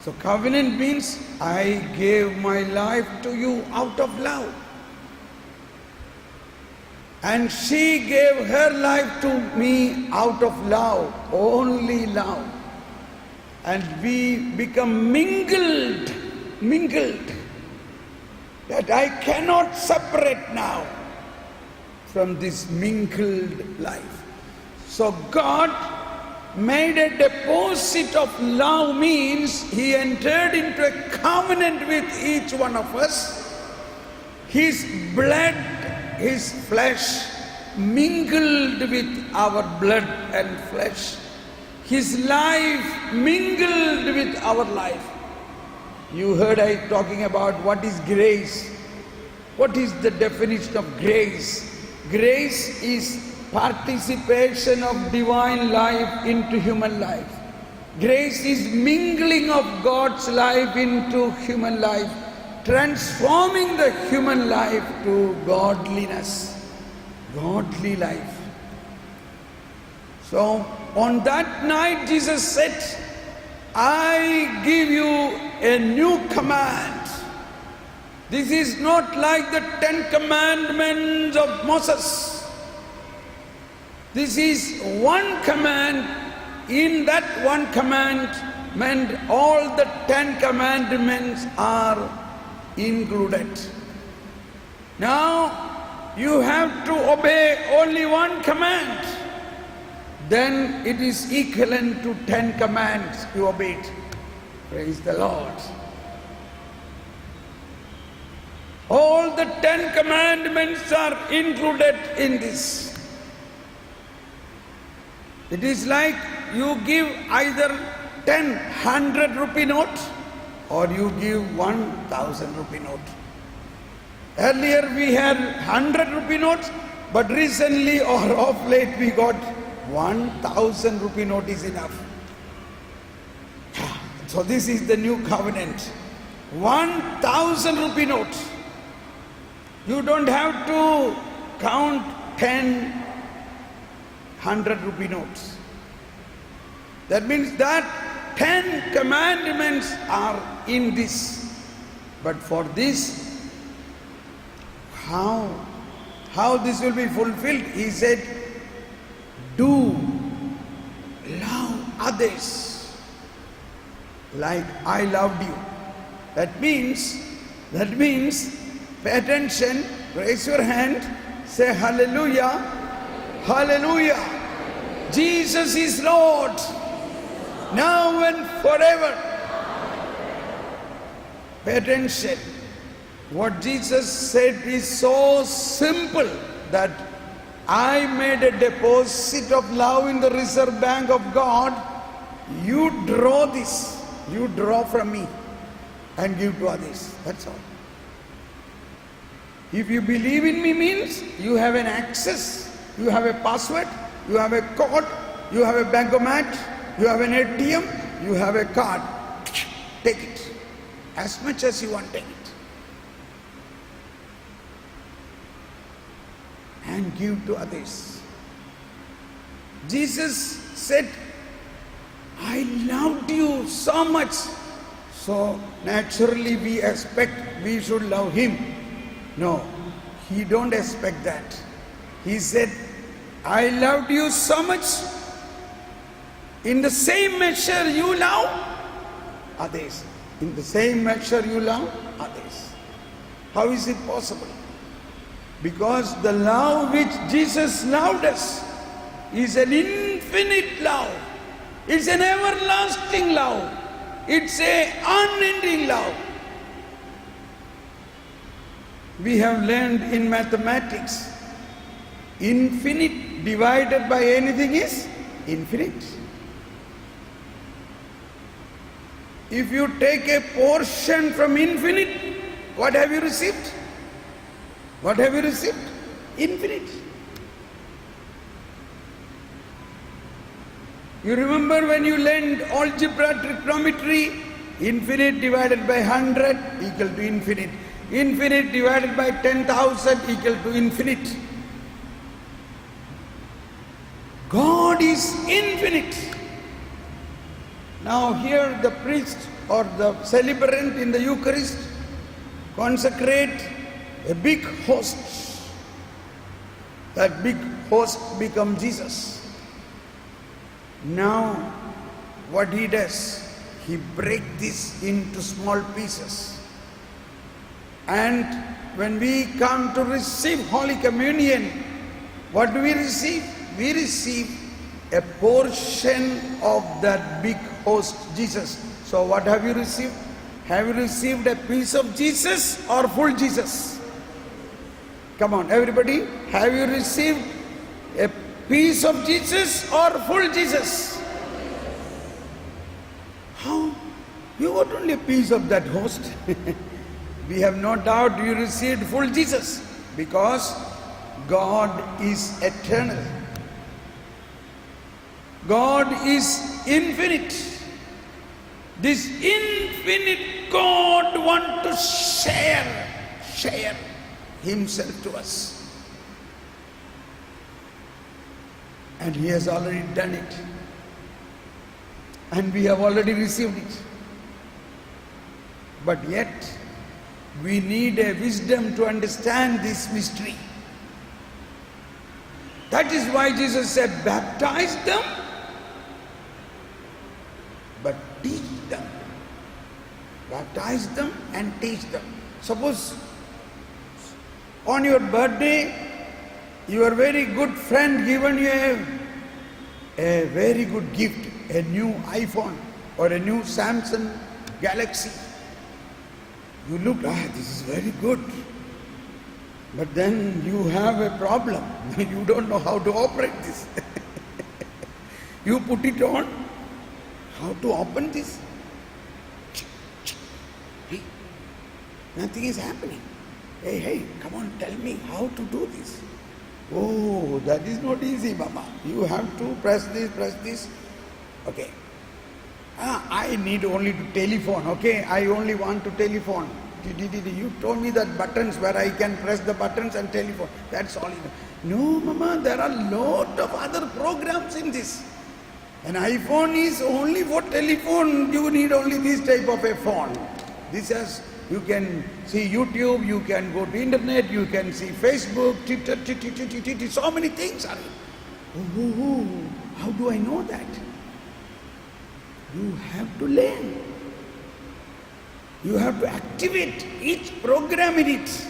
So covenant means I gave my life to you out of love. And she gave her life to me out of love, only love. And we become mingled, that I cannot separate now from this mingled life. So God made a deposit of love, means He entered into a covenant with each one of us. His blood, His flesh mingled with our blood and flesh. His life mingled with our life. You heard I talking about what is grace. What is the definition of grace? Grace is participation of divine life into human life. Grace is mingling of God's life into human life, transforming the human life to godliness, godly life. So on that night Jesus said, I give you a new command. This is not like the 10 commandments of Moses. This is one command. In that one commandment, all the 10 commandments are included. Now, you have to obey only one command. Then it is equivalent to 10 commands you obeyed. Praise the Lord. All the 10 commandments are included in this. It is like you give either 100 rupee note or you give 1000 rupee note. Earlier we had 100 rupee notes, but recently or of late we got 1000 rupee note is enough. So this is the new covenant. 1000 rupee note. You don't have to count 10 100 rupee notes. That means that 10 commandments are in this. But for this, how this will be fulfilled? He said, do love others like I loved you. That means, pay attention, raise your hand, say hallelujah, hallelujah. Jesus is Lord, now and forever. Pay attention. What Jesus said is so simple that I made a deposit of love in the reserve bank of God. You draw this, you draw from me and give to others. That's all. If you believe in me means you have an access, you have a password, you have a code, you have a bankomat, you have an ATM, you have a card. Take it. As much as you want, take it. And give to others. Jesus said, I loved you so much. So naturally we expect we should love him. No, he don't expect that. He said, I loved you so much. In the same measure you love others. In the same measure you love others. How is it possible? Because the love which Jesus loved us is an infinite love. It's an everlasting love. It's an unending love. We have learned in mathematics, infinite divided by anything is infinite. If you take a portion from infinite, what have you received? What have you received? Infinite. You remember when you learned algebra, trigonometry, infinite divided by 100 equal to infinite. Infinite divided by 10,000 equal to infinite. God is infinite. Now here the priest or the celebrant in the Eucharist consecrate a big host. That big host becomes Jesus. Now, what he does, he breaks this into small pieces. And when we come to receive Holy Communion, what do we receive? We receive a portion of that big host, Jesus. So what have you received? Have you received a piece of Jesus or full Jesus? Come on, everybody. Have you received a piece of Jesus or full Jesus? How? You got only a piece of that host. We have no doubt you received full Jesus, because God is eternal. God is infinite. This infinite God wants to share himself to us. And he has already done it. And we have already received it. But yet, we need a wisdom to understand this mystery. That is why Jesus said, baptize them, but teach them. Baptize them and teach them. Suppose on your birthday, your very good friend given you a very good gift, a new iPhone or a new Samsung Galaxy. You look, this is very good. But then you have a problem. You don't know how to operate this. You put it on. How to open this? Hey, nothing is happening. Hey, come on, tell me how to do this. Oh, that is not easy, Mama. You have to press this. Okay. I need only to telephone, okay? I only want to telephone. You told me that buttons where I can press the buttons and telephone. That's all. No, Mama, there are a lot of other programs in this. An iPhone is only for telephone. You need only this type of a phone. This has, you can see YouTube, you can go to internet, you can see Facebook, Twitter, so many things are. Oh, how do I know that? You have to learn. You have to activate each program in it.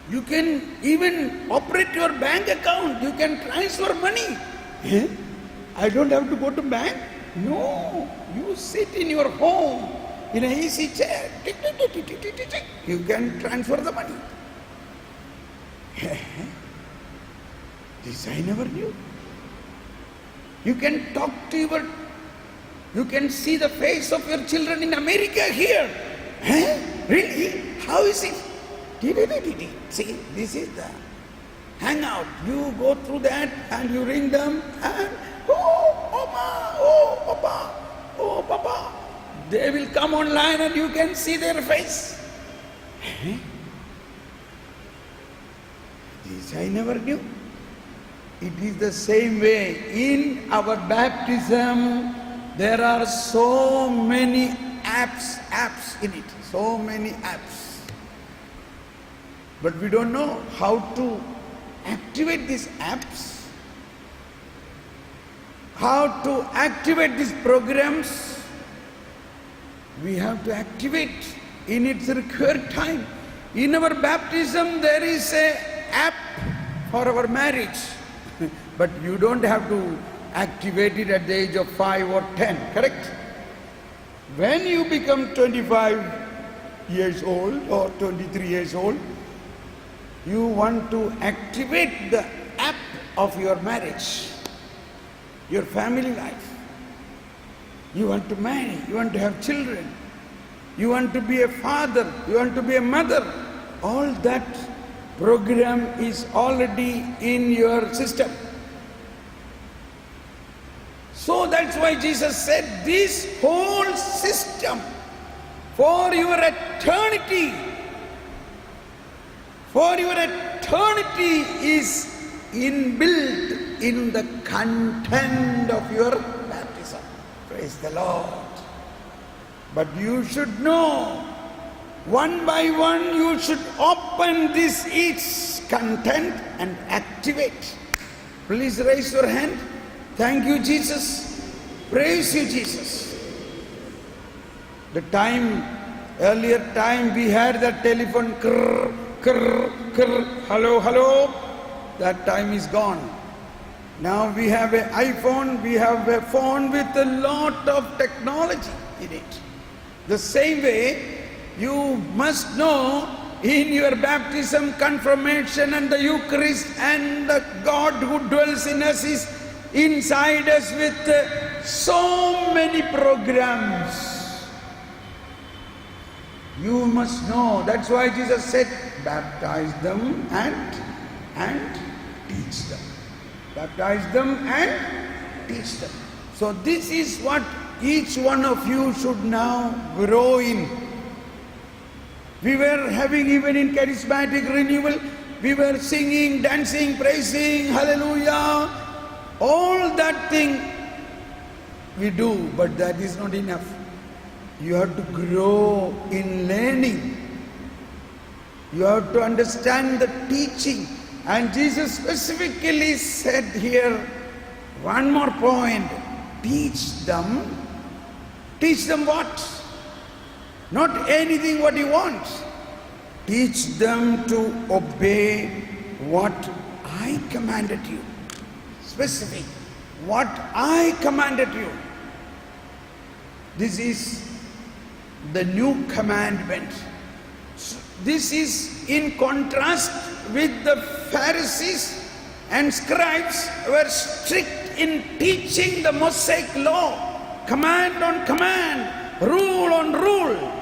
You can even operate your bank account. You can transfer money. I don't have to go to bank. No, you sit in your home in an easy chair. You can transfer the money. This I never knew. You can talk to you can see the face of your children in America here. Really? How is it? See, this is the hangout. You go through that and you ring them and oh, Papa. They will come online and you can see their face. This I never knew. It is the same way. In our baptism, there are so many apps in it. So many apps. But we don't know how to activate these apps. How to activate these programs. We have to activate in its required time. In our baptism, there is an app for our marriage. But you don't have to activate it at the age of 5 or 10, correct? When you become 25 years old or 23 years old, you want to activate the app of your marriage, your family life. You want to marry, you want to have children, you want to be a father, you want to be a mother. All that program is already in your system. So that's why Jesus said this whole system for your eternity is inbuilt in the content of your baptism. Praise the Lord. But you should know, one by one you should open this each content and activate. Please raise your hand. Thank you, Jesus. Praise you, Jesus. Earlier time we had that telephone, krr, krr, krr, hello, hello. That time is gone. Now we have an iPhone, we have a phone with a lot of technology in it. The same way, you must know in your baptism, confirmation and the Eucharist, and the God who dwells in us is inside us with so many programs. You must know. That's why Jesus said, baptize them and teach them. Baptize them and teach them. So this is what each one of you should now grow in. We were having, even in charismatic renewal, we were singing, dancing, praising, hallelujah. All that thing we do, but that is not enough. You have to grow in learning. You have to understand the teaching. And Jesus specifically said here, one more point, teach them. Teach them what? Not anything what you want. Teach them to obey what I commanded you. Specific. What I commanded you. This is the new commandment. This is in contrast with the Pharisees and scribes were strict in teaching the Mosaic law. Command on command, rule on rule.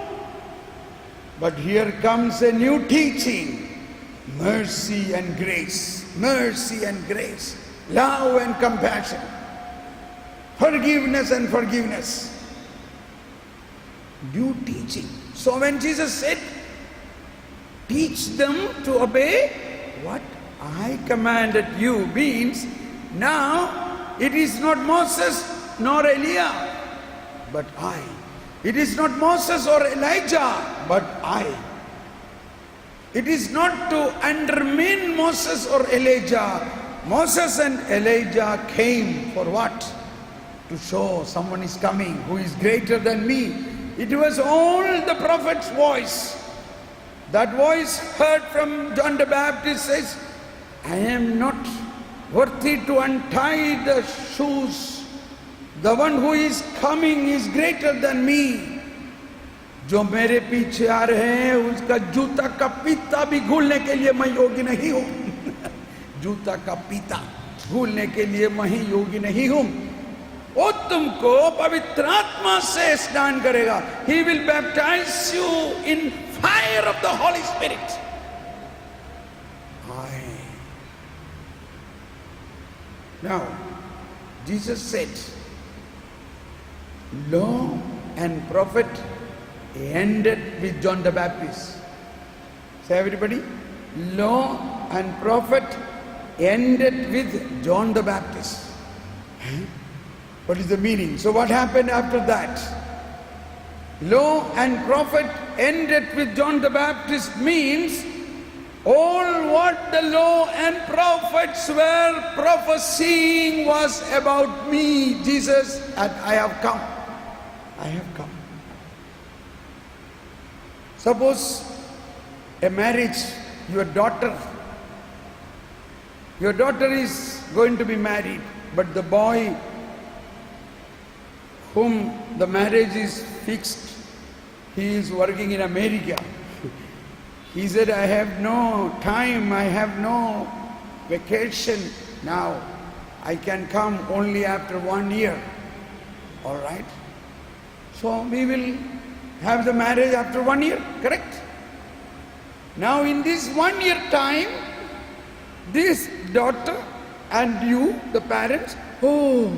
But here comes a new teaching. Mercy and grace. Mercy and grace. Love and compassion. Forgiveness and forgiveness. New teaching. So when Jesus said, teach them to obey what I commanded you, means now it is not Moses nor Elijah, but I. It is not Moses or Elijah, but I. It is not to undermine Moses or Elijah. Moses and Elijah came for what? To show someone is coming who is greater than me. It was all the prophet's voice. That voice heard from John the Baptist says, I am not worthy to untie the shoes. The one who is coming is greater than me. जो मेरे पीछे आ रहे हैं उसका जूता का पीता भी घूलने के लिए मैं योग्य नहीं हूँ. जूता का पीता घूलने के लिए मैं योग्य नहीं हूँ. वो तुमको पवित्र आत्मा से स्नान करेगा. He will baptize you in fire of the Holy Spirit. Now, Jesus said, law and prophet ended with John the Baptist. Say everybody, law and prophet ended with John the Baptist. What is the meaning? So what happened after that? Law and prophet ended with John the Baptist means all what the law and prophets were prophesying was about me, Jesus, and I have come. I have come. Suppose a marriage, your daughter is going to be married, but the boy whom the marriage is fixed, he is working in America. He said, I have no time, I have no vacation now. I can come only after 1 year. All right? So we will have the marriage after 1 year, correct? Now in this 1 year time, this daughter and you, the parents, oh,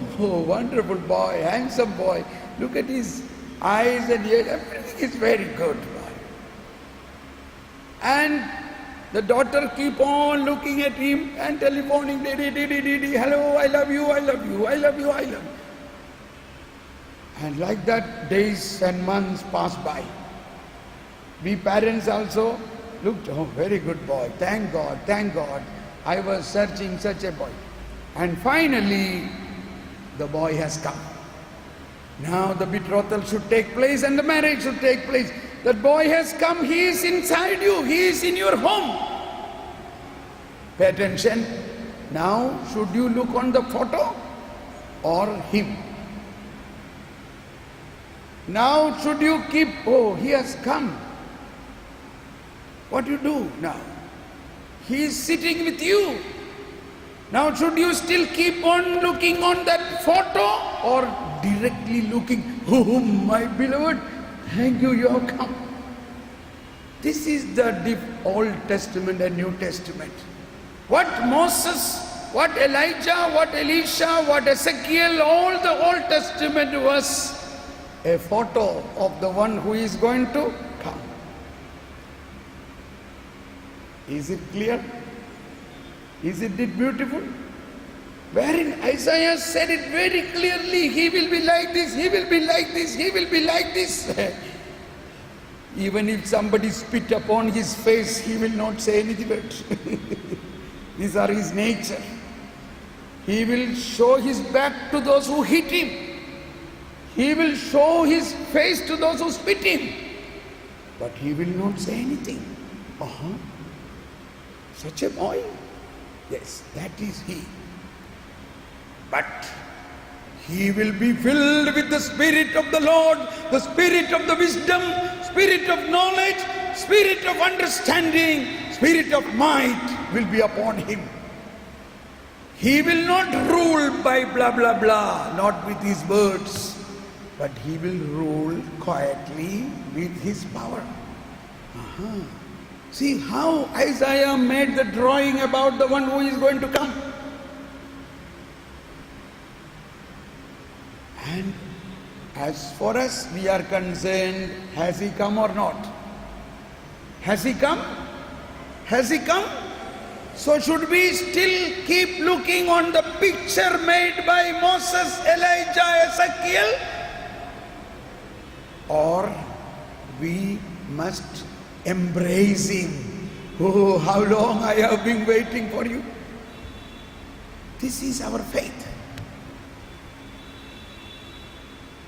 wonderful boy, handsome boy. Look at his eyes and ears, everything is very good. And the daughter keep on looking at him and telephoning, hello, I love you, I love you, I love you, I love you. And like that, days and months passed by. We parents also looked, oh, very good boy, thank God, I was searching such a boy. And finally, the boy has come. Now the betrothal should take place and the marriage should take place. That boy has come, he is inside you, he is in your home. Pay attention. Now, should you look on the photo or him? Now, should you keep, oh, he has come. What do you do now? He is sitting with you. Now, should you still keep on looking on that photo or directly looking, oh, my beloved, thank you, you have come. This is the Old Testament and New Testament. What Moses, what Elijah, what Elisha, what Ezekiel, all the Old Testament was a photo of the one who is going to come. Is it clear? Is it beautiful? Wherein Isaiah said it very clearly, he will be like this, he will be like this, he will be like this. Even if somebody spit upon his face, he will not say anything. These are his nature. He will show his back to those who hit him. He will show his face to those who spit him. But he will not say anything. Such a boy? Yes, that is he. But he will be filled with the Spirit of the Lord, the Spirit of the wisdom, Spirit of knowledge, Spirit of understanding, Spirit of might will be upon him. He will not rule by blah blah blah, not with his words, but he will rule quietly with his power. See how Isaiah made the drawing about the one who is going to come. And as far as we are concerned, has he come or not? Has he come? Has he come? So should we still keep looking on the picture made by Moses, Elijah, Ezekiel? Or we must embrace him? Oh, how long I have been waiting for you. This is our faith.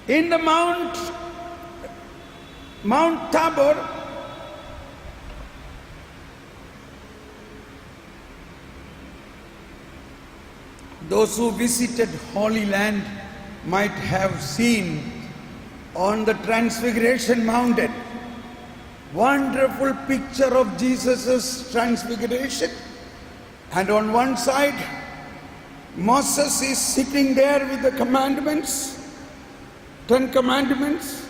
In the Mount Tabor, those who visited Holy Land might have seen on the Transfiguration Mountain wonderful picture of Jesus' transfiguration. And on one side, Moses is sitting there with the commandments, 10 commandments.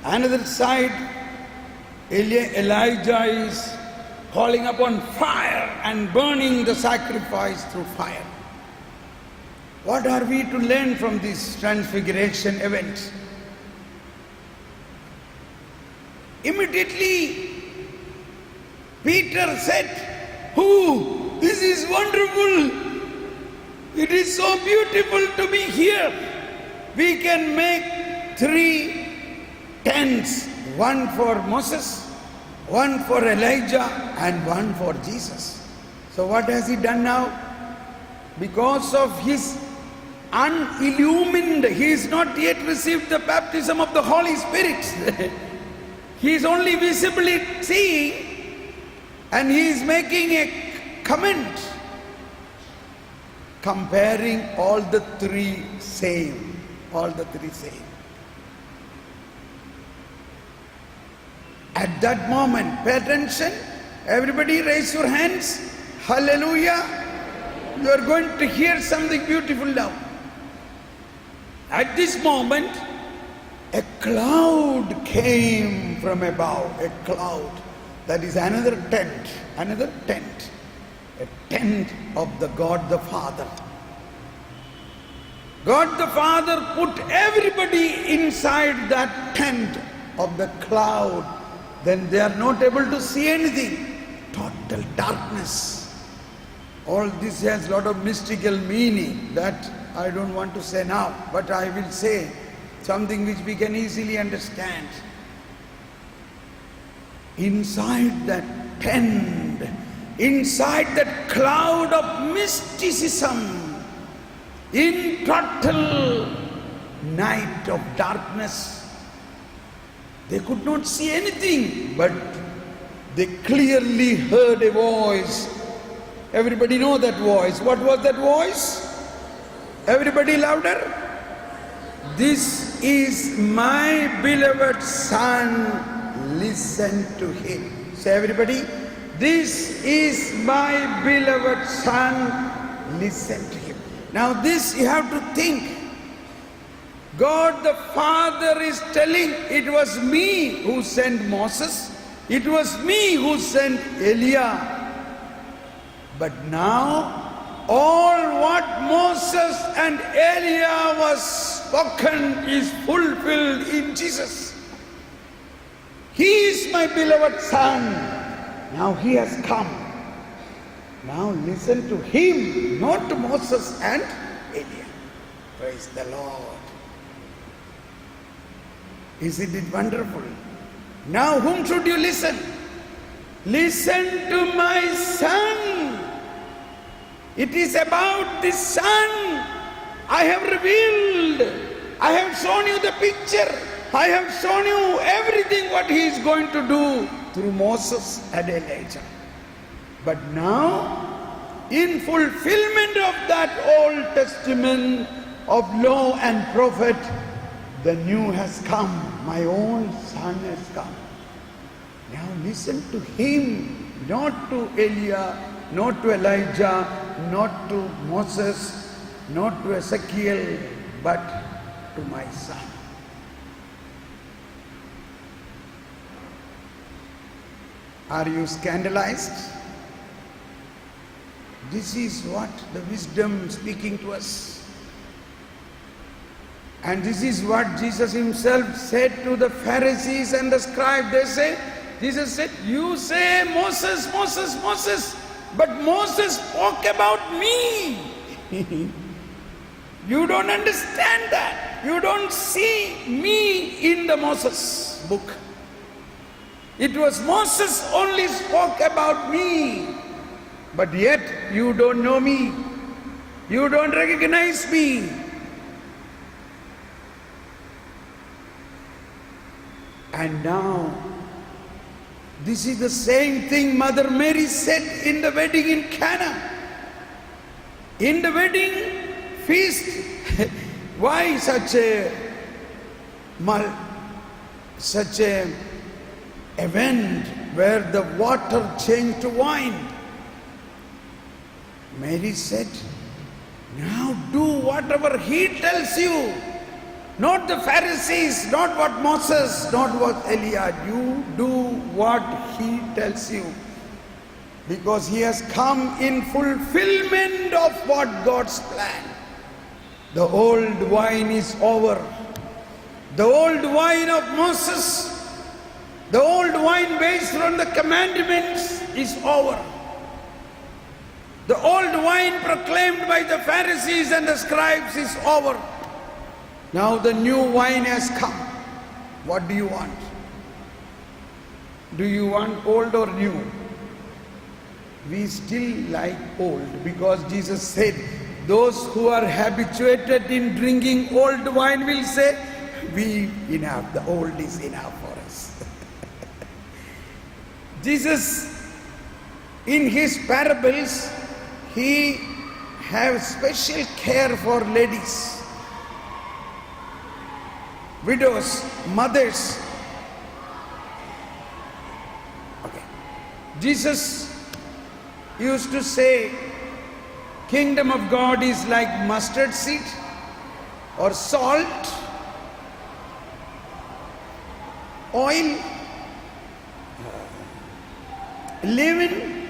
Another side, Elijah is calling upon fire and burning the sacrifice through fire. What are we to learn from this transfiguration event? Immediately, Peter said, "Oh, this is wonderful. It is so beautiful to be here. We can make 3 tents, one for Moses, one for Elijah, and one for Jesus." So what has he done now? Because of his unillumined, he is not yet received the baptism of the Holy Spirit. He is only visibly seeing, and he is making a comment, comparing all the 3 same. All the 3 same. At that moment, pay attention, everybody raise your hands. Hallelujah. You are going to hear something beautiful now. At this moment, a cloud came from above, a cloud. That is another tent, a tent of the God the Father. God the Father put everybody inside that tent of the cloud. Then they are not able to see anything. Total darkness. All this has a lot of mystical meaning that I don't want to say now, but I will say something which we can easily understand. Inside that tent, inside that cloud of mysticism, in total night of darkness, they could not see anything, but they clearly heard a voice. Everybody know that voice. What was that voice? Everybody louder. This is my beloved son, listen to him. Say everybody, this is my beloved son, listen to him. Now this you have to think. God the Father is telling, it was me who sent Moses, it was me who sent Elijah. But now, all what Moses and Elijah was spoken is fulfilled in Jesus. He is my beloved son. Now he has come. Now listen to him, not to Moses and Elijah. Praise the Lord. Isn't it wonderful? Now whom should you listen? Listen to my son. It is about the son. I have revealed. I have shown you the picture. I have shown you everything what he is going to do through Moses and Elijah. But now, in fulfillment of that Old Testament of law and prophet, the new has come. My own son has come. Now listen to him, not to Elijah, not to Elijah, not to Moses, not to Ezekiel, but to my son. Are you scandalized? This is what the wisdom speaking to us. And this is what Jesus himself said to the Pharisees and the scribes. They say, Jesus said, you say Moses, Moses, Moses, but Moses spoke about me. You don't understand that. You don't see me in the Moses book. It was Moses only spoke about me. But yet you don't know me. You don't recognize me. And now, this is the same thing Mother Mary said in the wedding in Cana. In the wedding feast, why such a event where the water changed to wine? Mary said, now do whatever he tells you. Not the Pharisees, not what Moses, not what Elijah. You do what he tells you. Because he has come in fulfillment of what God's plan. The old wine is over. The old wine of Moses, the old wine based on the commandments is over. The old wine proclaimed by the Pharisees and the scribes is over. Now the new wine has come. What do you want? Do you want old or new? We still like old because Jesus said, those who are habituated in drinking old wine will say, we enough, the old is enough for us. Jesus, in his parables, he has special care for ladies, widows, mothers. Okay. Jesus used to say, kingdom of God is like mustard seed or salt, oil, leaven,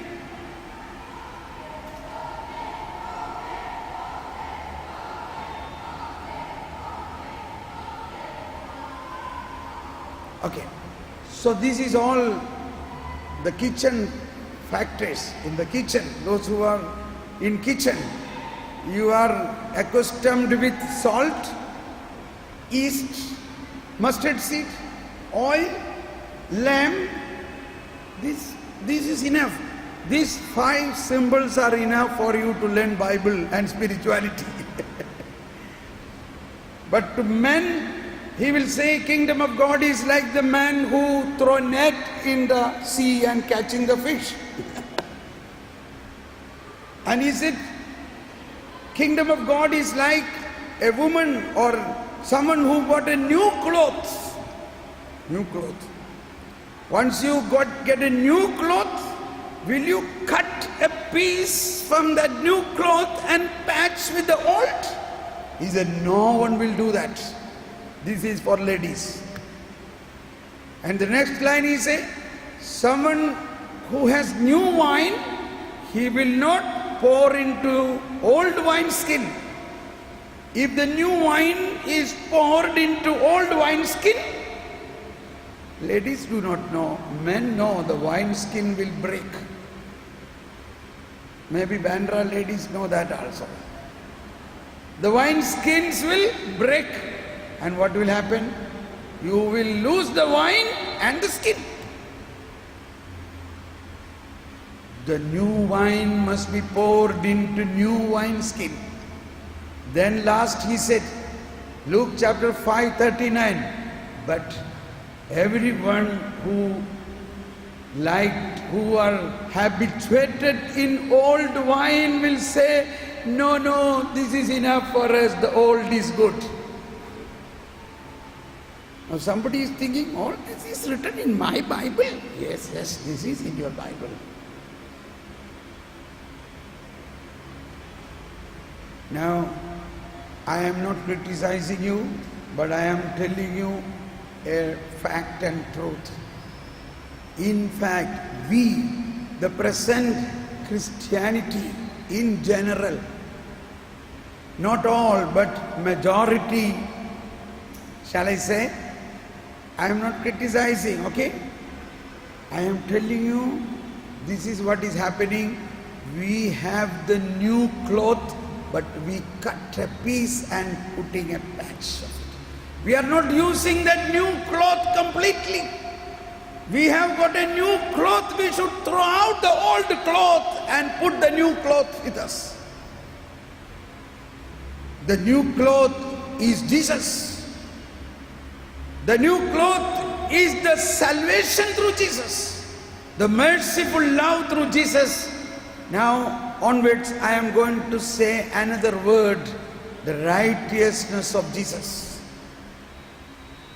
okay. So this is all the kitchen factors in the kitchen. Those who are in kitchen, you are accustomed with salt, yeast, mustard seed, oil, lamb. This is enough. These 5 symbols are enough for you to learn Bible and spirituality. But to men, he will say, kingdom of God is like the man who throw net in the sea and catching the fish. And he said, kingdom of God is like a woman or someone who bought a new cloth. New cloth. Once you get a new cloth, will you cut a piece from that new cloth and patch with the old? He said, no one will do that. This is for ladies. And the next line he said, someone who has new wine, he will not pour into old wine skin. If the new wine is poured into old wine skin, ladies do not know, men know the wine skin will break. Maybe Bandra ladies know that also. The wine skins will break. And what will happen? You will lose the wine and the skin. The new wine must be poured into new wine skin. Then last he said, Luke chapter 5:39, but everyone who are habituated in old wine will say, no, this is enough for us, the old is good. Now somebody is thinking, all this is written in my Bible. Yes, this is in your Bible. Now, I am not criticizing you, but I am telling you a fact and truth. In fact, we, the present Christianity in general, not all, but majority, shall I say? I am not criticizing, okay? I am telling you, this is what is happening. We have the new cloth, but we cut a piece and putting a patch of it. We are not using that new cloth completely. We have got a new cloth, we should throw out the old cloth and put the new cloth with us. The new cloth is Jesus. The new cloth is the salvation through Jesus, the merciful love through Jesus. Now onwards I am going to say another word, the righteousness of Jesus.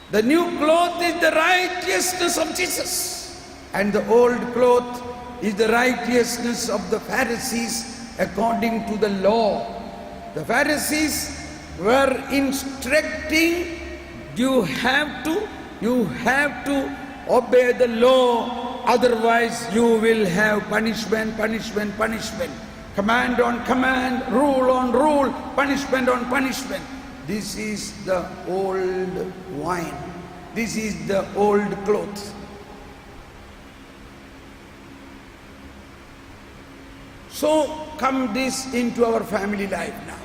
The new cloth is the righteousness of Jesus, and the old cloth is the righteousness of the Pharisees according to the law. The Pharisees were instructing, you have to obey the law, otherwise you will have punishment. Command on command, rule on rule, punishment on punishment. This is the old wine. This is the old cloth. So come this into our family life now.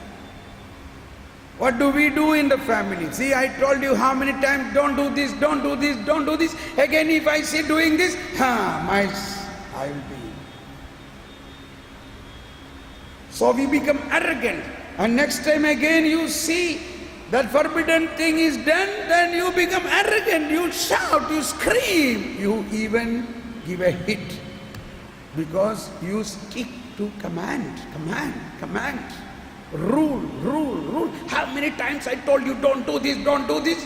What do we do in the family? See, I told you how many times, don't do this, don't do this, don't do this. Again, if I see doing this, I will be. So we become arrogant. And next time again you see that forbidden thing is done, then you become arrogant. You shout, you scream, you even give a hit. Because you stick to command. Rule. How many times I told you, don't do this, don't do this?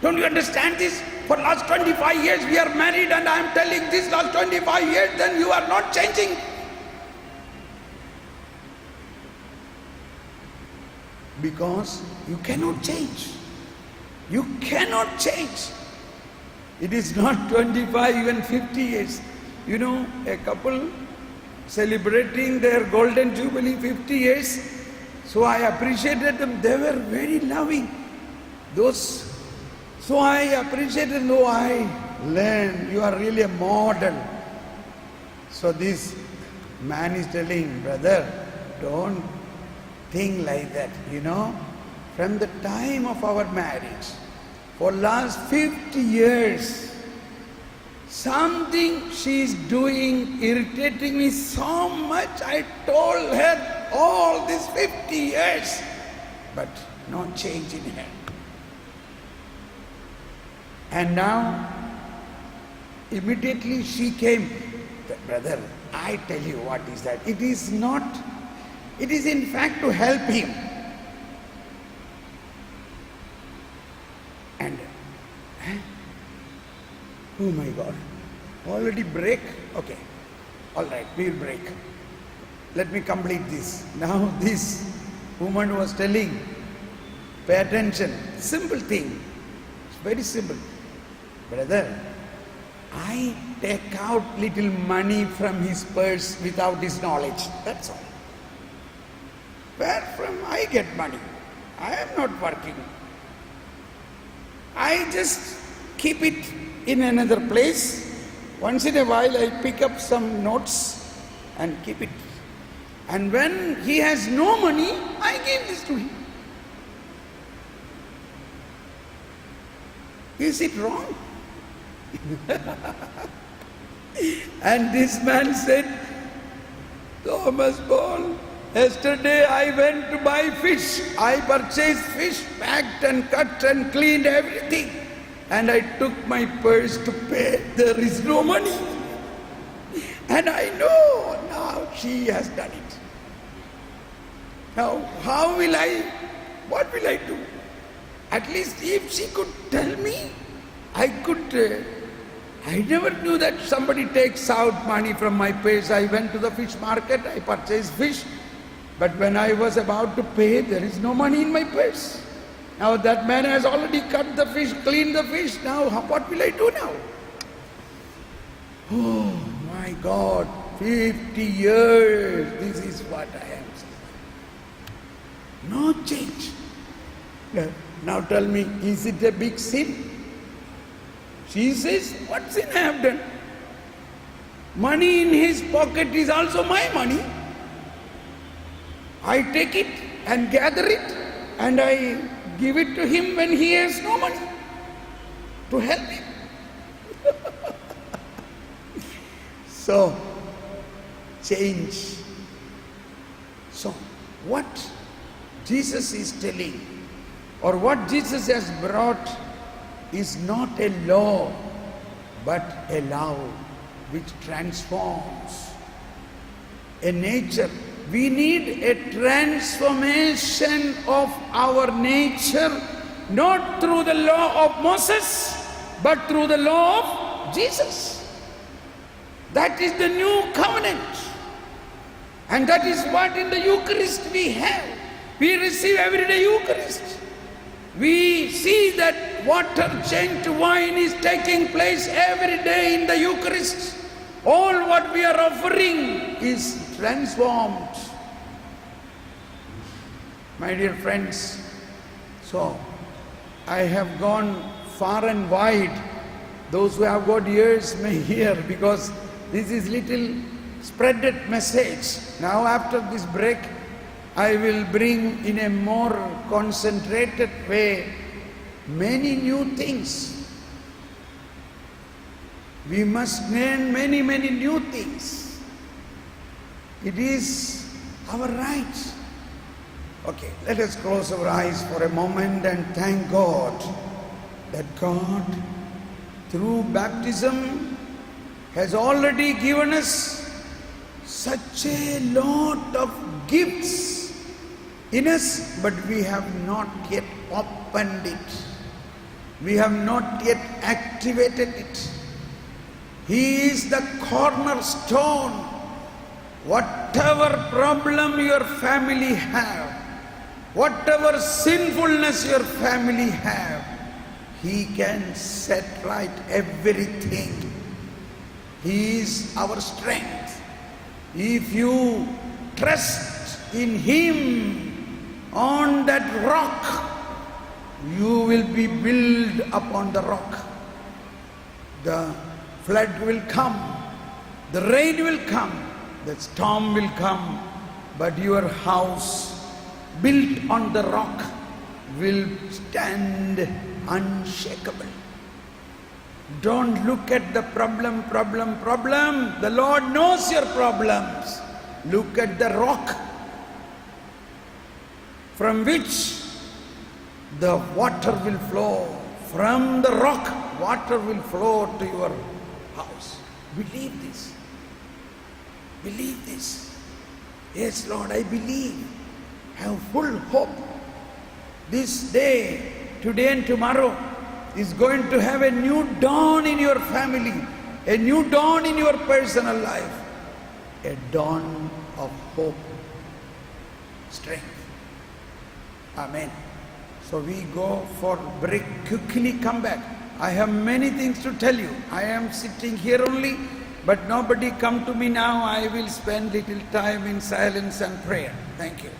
Don't you understand this? For last 25 years we are married and I am telling this last 25 years, then you are not changing. Because you cannot change. You cannot change. It is not 25, even 50 years. You know, a couple celebrating their golden jubilee 50 years. So I appreciated them. They were very loving. So I appreciated, no, I learned. You are really a model. So this man is telling, brother, don't think like that, you know. from the time of our marriage, for last 50 years, something she is doing irritating me so much. I told her all these 50 years, but no change in her. And now, immediately she came. Brother, I tell you what is that. It is not, it is in fact to help him. And, oh my God, already break? Okay, all right, we'll break. Let me complete this. Now this woman was telling, pay attention, simple thing, it's very simple. Brother, I take out little money from his purse without his knowledge, that's all. Where from I get money? I am not working. I just keep it in another place. Once in a while I pick up some notes and keep it. And when he has no money, I give this to him. Is it wrong? And this man said, Thomas Paul, yesterday I went to buy fish. I purchased fish, packed and cut and cleaned everything. And I took my purse to pay. There is no money. And I know now she has done it. Now, what will I do? At least if she could tell me, I never knew that somebody takes out money from my purse. I went to the fish market, I purchased fish. But when I was about to pay, there is no money in my purse. Now that man has already cut the fish, cleaned the fish. Now what will I do now? Oh my God, 50 years, this is what I am saying. No change. Now tell me, is it a big sin? She says, what sin I have done? Money in his pocket is also my money. I take it and gather it and I give it to him when he has no money to help him. So, change. So, what Jesus is telling or what Jesus has brought is not a law but a love which transforms a nature. We need a transformation of our nature, not through the law of Moses, but through the law of Jesus. That is the new covenant. And that is what in the Eucharist we have. We receive every day Eucharist. We see that water changed to wine is taking place every day in the Eucharist. All what we are offering is transformed. My dear friends, so I have gone far and wide. Those who have got ears may hear, because this is little spreaded message. Now after this break, I will bring in a more concentrated way many new things. We must learn many new things. It is our right. Okay, let us close our eyes for a moment and thank God that God, through baptism, has already given us such a lot of gifts in us, but we have not yet opened it. We have not yet activated it. He is the cornerstone. Whatever problem your family have, whatever sinfulness your family have, He can set right everything. He is our strength. If you trust in Him, on that rock, you will be built upon the rock. The flood will come, the rain will come, the storm will come, but your house built on the rock will stand unshakable. Don't look at the problem. The Lord knows your problems. Look at the rock from which the water will flow. From the rock, water will flow to your house. Believe this. Believe this. Yes, Lord, I believe. Have full hope. This day, today and tomorrow, is going to have a new dawn in your family, a new dawn in your personal life, a dawn of hope, strength. Amen. So we go for break, quickly come back. I have many things to tell you. I am sitting here only, but nobody come to me now. I will spend little time in silence and prayer. Thank you.